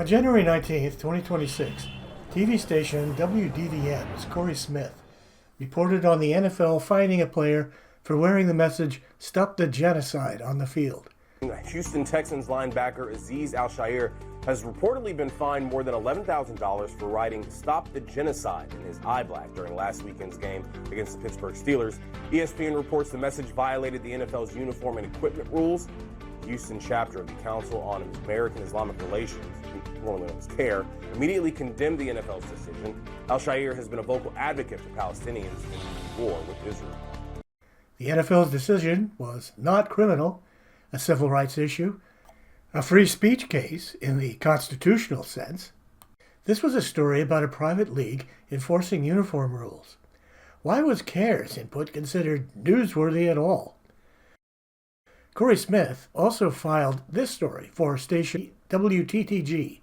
On January 19th, 2026, TV station WDVN's Corey Smith reported on the NFL fining a player for wearing the message, "Stop the Genocide," on the field. Houston Texans linebacker Azeez Al-Shaair has reportedly been fined more than $11,000 for writing "Stop the Genocide" in his eye black during last weekend's game against the Pittsburgh Steelers. ESPN reports the message violated the NFL's uniform and equipment rules. The Houston chapter of the Council on American Islamic Relations, formerly known as CAIR, immediately condemned the NFL's decision. Al-Shaair has been a vocal advocate for Palestinians in the war with Israel. The NFL's decision was not criminal, a civil rights issue, a free speech case in the constitutional sense. This was a story about a private league enforcing uniform rules. Why was CAIR's input considered newsworthy at all? Corey Smith also filed this story for station WTTG.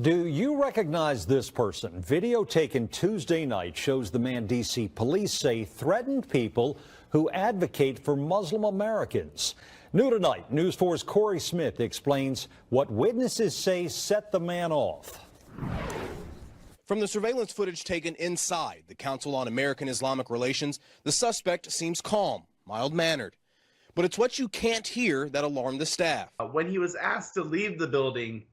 Do you recognize this person? Video taken Tuesday night shows the man D.C. police say threatened people who advocate for Muslim Americans. New tonight, News 4's Corey Smith explains what witnesses say set the man off. From the surveillance footage taken inside the Council on American Islamic Relations, the suspect seems calm, mild-mannered. But it's what you can't hear that alarmed the staff. When he was asked to leave the building,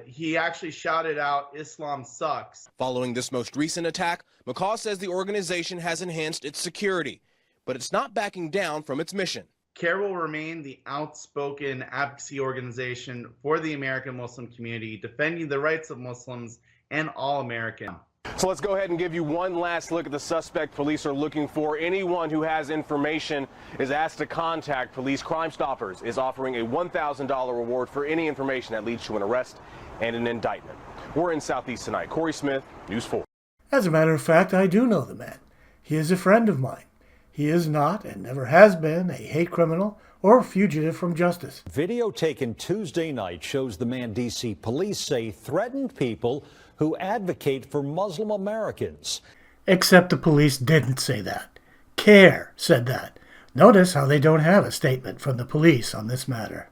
he actually shouted out, "Islam sucks." Following this most recent attack, McCaw says the organization has enhanced its security, but it's not backing down from its mission. CAIR will remain the outspoken advocacy organization for the American Muslim community, defending the rights of Muslims and all Americans. So let's go ahead and give you one last look at the suspect police are looking for. Anyone who has information is asked to contact police. Crime Stoppers is offering a $1,000 reward for any information that leads to an arrest and an indictment. We're in Southeast tonight. Corey Smith, News 4. As a matter of fact, I do know the man. He is a friend of mine. He is not and never has been a hate criminal or fugitive from justice. Video taken Tuesday night shows the man D.C. police say threatened people who advocate for Muslim Americans. Except the police didn't say that. CAIR said that. Notice how they don't have a statement from the police on this matter.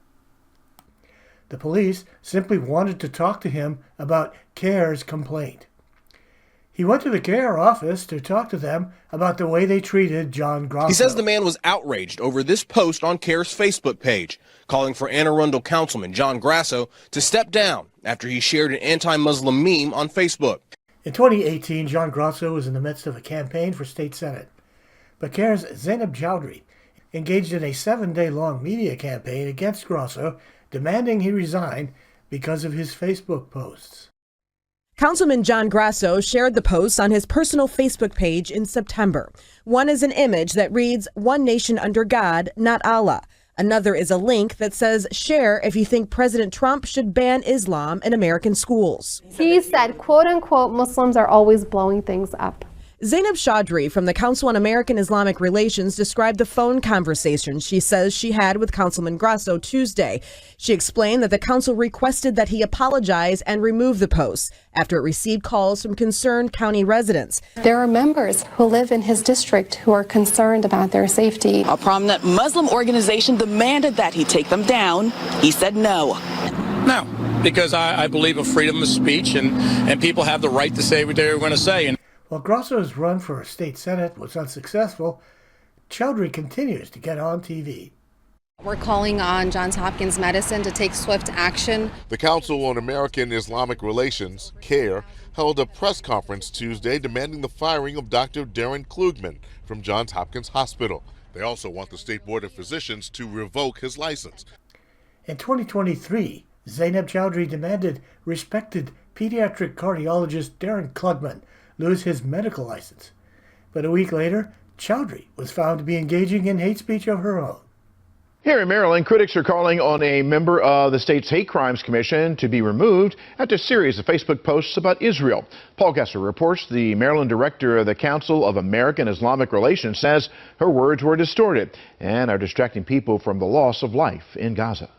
The police simply wanted to talk to him about CAIR's complaint. He went to the CAIR office to talk to them about the way they treated John Grosso. He says the man was outraged over this post on CAIR's Facebook page, calling for Anne Arundel Councilman John Grasso to step down after he shared an anti-Muslim meme on Facebook. In 2018, John Grosso was in the midst of a campaign for state senate. But CAIR's Zainab Chowdhury engaged in a 7-day-long media campaign against Grosso, demanding he resign because of his Facebook posts. Councilman John Grasso shared the posts on his personal Facebook page in September. One is an image that reads, "One nation under God, not Allah." Another is a link that says, "Share if you think President Trump should ban Islam in American schools." He said, quote unquote, Muslims are always blowing things up. Zainab Chowdhury from the Council on American Islamic Relations described the phone conversation she says she had with Councilman Grasso Tuesday. She explained that the council requested that he apologize and remove the posts after it received calls from concerned county residents. There are members who live in his district who are concerned about their safety. A prominent Muslim organization demanded that he take them down. He said no. No, because I believe in freedom of speech and people have the right to say what they're going to say. And while Grosso's run for a state senate was unsuccessful, Chowdhury continues to get on TV. We're calling on Johns Hopkins Medicine to take swift action. The Council on American Islamic Relations, CAIR, held a press conference Tuesday demanding the firing of Dr. Darren Klugman from Johns Hopkins Hospital. They also want the State Board of Physicians to revoke his license. In 2023, Zainab Chowdhury demanded respected pediatric cardiologist Darren Klugman lose his medical license. But a week later, Chowdhury was found to be engaging in hate speech of her own. Here in Maryland, critics are calling on a member of the state's Hate Crimes Commission to be removed after a series of Facebook posts about Israel. Paul Gesser reports the Maryland director of the Council of American Islamic Relations says her words were distorted and are distracting people from the loss of life in Gaza.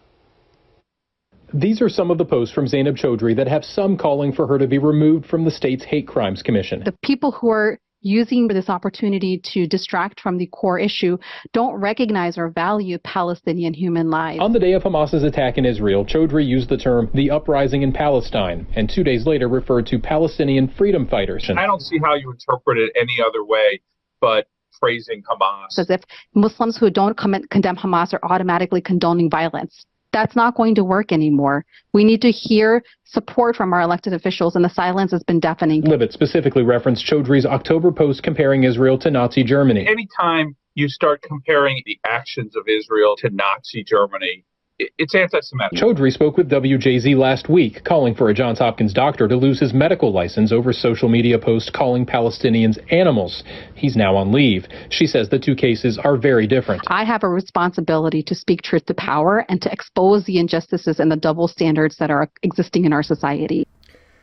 These are some of the posts from Zainab Chowdhury that have some calling for her to be removed from the state's Hate Crimes Commission. The people who are using this opportunity to distract from the core issue, don't recognize or value Palestinian human lives. On the day of Hamas's attack in Israel, Chaudhry used the term the uprising in Palestine, and 2 days later referred to Palestinian freedom fighters. I don't see how you interpret it any other way but praising Hamas. As if Muslims who don't condemn Hamas are automatically condoning violence. That's not going to work anymore. We need to hear support from our elected officials, and the silence has been deafening. Libet specifically referenced Chaudhry's October post comparing Israel to Nazi Germany. Anytime you start comparing the actions of Israel to Nazi Germany, it's anti-Semitic. Chaudhry spoke with WJZ last week, calling for a Johns Hopkins doctor to lose his medical license over social media posts calling Palestinians animals. He's now on leave. She says the two cases are very different. I have a responsibility to speak truth to power and to expose the injustices and the double standards that are existing in our society.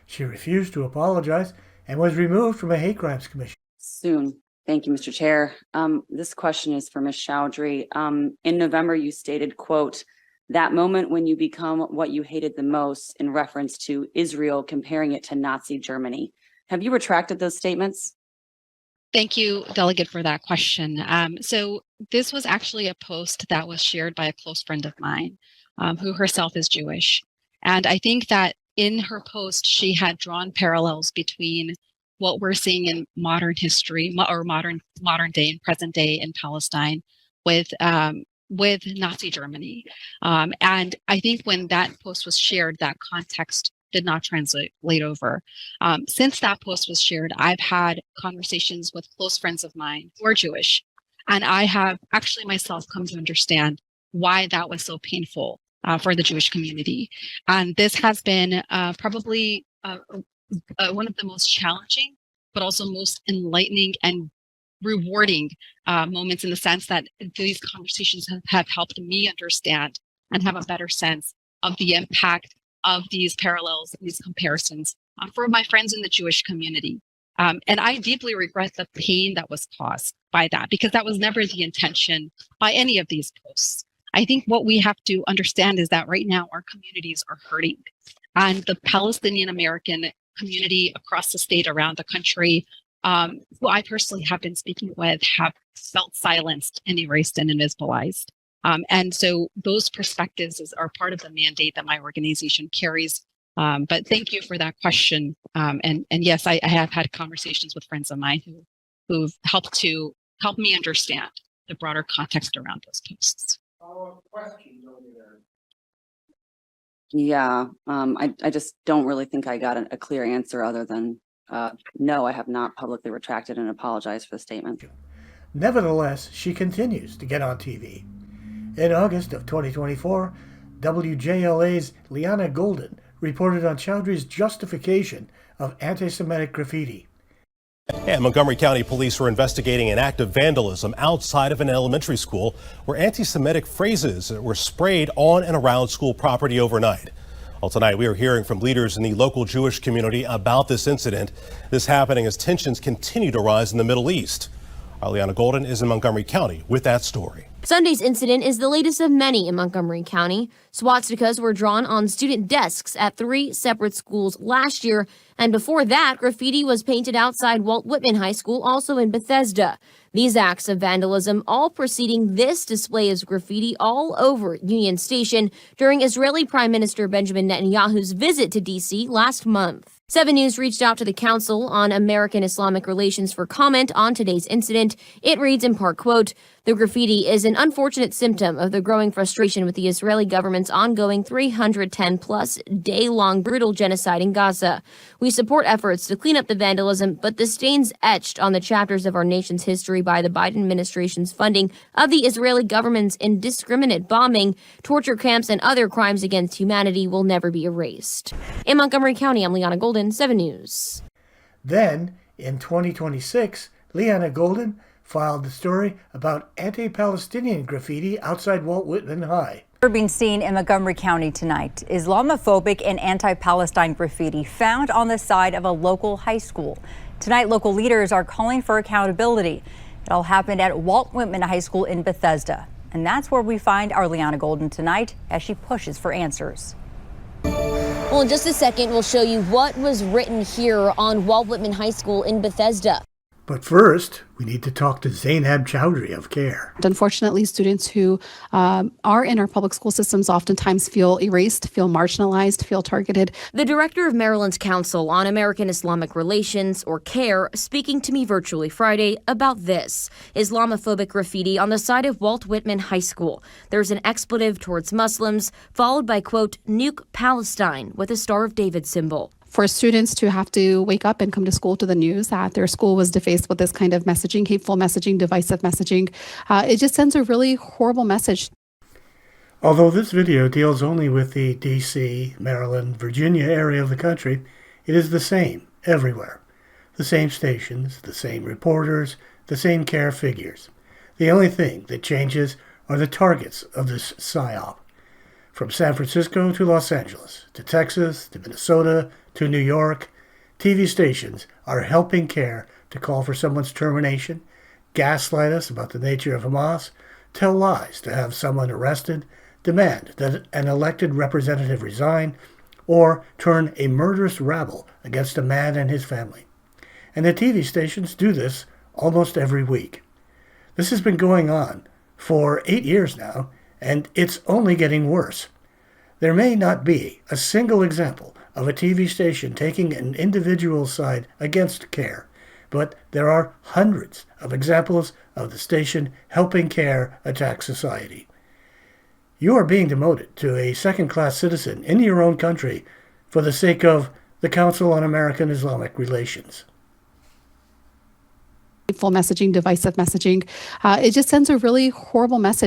She refused to apologize and was removed from a hate crimes commission. Soon. Thank you, Mr. Chair. This question is for Ms. Chaudhry. In November, you stated, quote, "That moment when you become what you hated the most," in reference to Israel, comparing it to Nazi Germany. Have you retracted those statements? Thank you, Delegate, for that question. So this was actually a post that was shared by a close friend of mine who herself is Jewish. And I think that in her post, she had drawn parallels between what we're seeing in modern history or modern day and present day in Palestine with Nazi Germany. And I think when that post was shared, that context did not translate over. Since that post was shared, I've had conversations with close friends of mine who are Jewish, and I have actually myself come to understand why that was so painful for the Jewish community. And this has been probably one of the most challenging, but also most enlightening and rewarding moments, in the sense that these conversations have helped me understand and have a better sense of the impact of these parallels, these comparisons for my friends in the Jewish community. And I deeply regret the pain that was caused by that, because that was never the intention by any of these posts. I think what we have to understand is that right now our communities are hurting, and the Palestinian American community across the state, around the country, who I personally have been speaking with, have felt silenced and erased and invisibilized. And so those perspectives are part of the mandate that my organization carries. But thank you for that question. And yes, I have had conversations with friends of mine who've helped me understand the broader context around those posts. Yeah, I just don't really think I got a clear answer other than no, I have not publicly retracted and apologized for the statement. Nevertheless, she continues to get on TV. In August of 2024, WJLA's Liana Golden reported on Chaudhry's justification of anti-Semitic graffiti. And Montgomery County police were investigating an act of vandalism outside of an elementary school where anti-Semitic phrases were sprayed on and around school property overnight. Well, tonight we are hearing from leaders in the local Jewish community about this incident. This happening as tensions continue to rise in the Middle East. Liana Golden is in Montgomery County with that story. Sunday's incident is the latest of many in Montgomery County. Swastikas were drawn on student desks at 3 separate schools last year, and before that, graffiti was painted outside Walt Whitman High School, also in Bethesda. These acts of vandalism all preceding this display of graffiti all over Union Station during Israeli Prime Minister Benjamin Netanyahu's visit to D.C. last month. 7 News reached out to the Council on American Islamic Relations for comment on today's incident. It reads in part, quote, "The graffiti is an unfortunate symptom of the growing frustration with the Israeli government's ongoing 310-plus day-long brutal genocide in Gaza. We support efforts to clean up the vandalism, but the stains etched on the chapters of our nation's history by the Biden administration's funding of the Israeli government's indiscriminate bombing, torture camps, and other crimes against humanity will never be erased." In Montgomery County, I'm Liana Golden, 7 News. Then, in 2026, Liana Golden filed the story about anti-Palestinian graffiti outside Walt Whitman High. We're being seen in Montgomery County tonight. Islamophobic and anti-Palestine graffiti found on the side of a local high school. Tonight, local leaders are calling for accountability. It all happened at Walt Whitman High School in Bethesda. And that's where we find our Liana Golden tonight as she pushes for answers. Well, in just a second, we'll show you what was written here on Walt Whitman High School in Bethesda. But first, we need to talk to Zainab Chowdhury of CAIR. Unfortunately, students who are in our public school systems oftentimes feel erased, feel marginalized, feel targeted. The director of Maryland's Council on American Islamic Relations, or CAIR, speaking to me virtually Friday about this Islamophobic graffiti on the side of Walt Whitman High School. There's an expletive towards Muslims, followed by, quote, "Nuke Palestine," with a Star of David symbol. For students to have to wake up and come to school to the news that their school was defaced with this kind of messaging, hateful messaging, divisive messaging, it just sends a really horrible message. Although this video deals only with the D.C., Maryland, Virginia area of the country, it is the same everywhere. The same stations, the same reporters, the same CAIR figures. The only thing that changes are the targets of this psyop. From San Francisco to Los Angeles, to Texas, to Minnesota, to New York, TV stations are helping CAIR to call for someone's termination, gaslight us about the nature of Hamas, tell lies to have someone arrested, demand that an elected representative resign, or turn a murderous rabble against a man and his family. And the TV stations do this almost every week. This has been going on for 8 years now, and it's only getting worse. There may not be a single example of a TV station taking an individual side against CAIR, but there are hundreds of examples of the station helping CAIR attack society. You are being demoted to a second-class citizen in your own country for the sake of the Council on American Islamic Relations. Hateful messaging, divisive messaging, it just sends a really horrible message.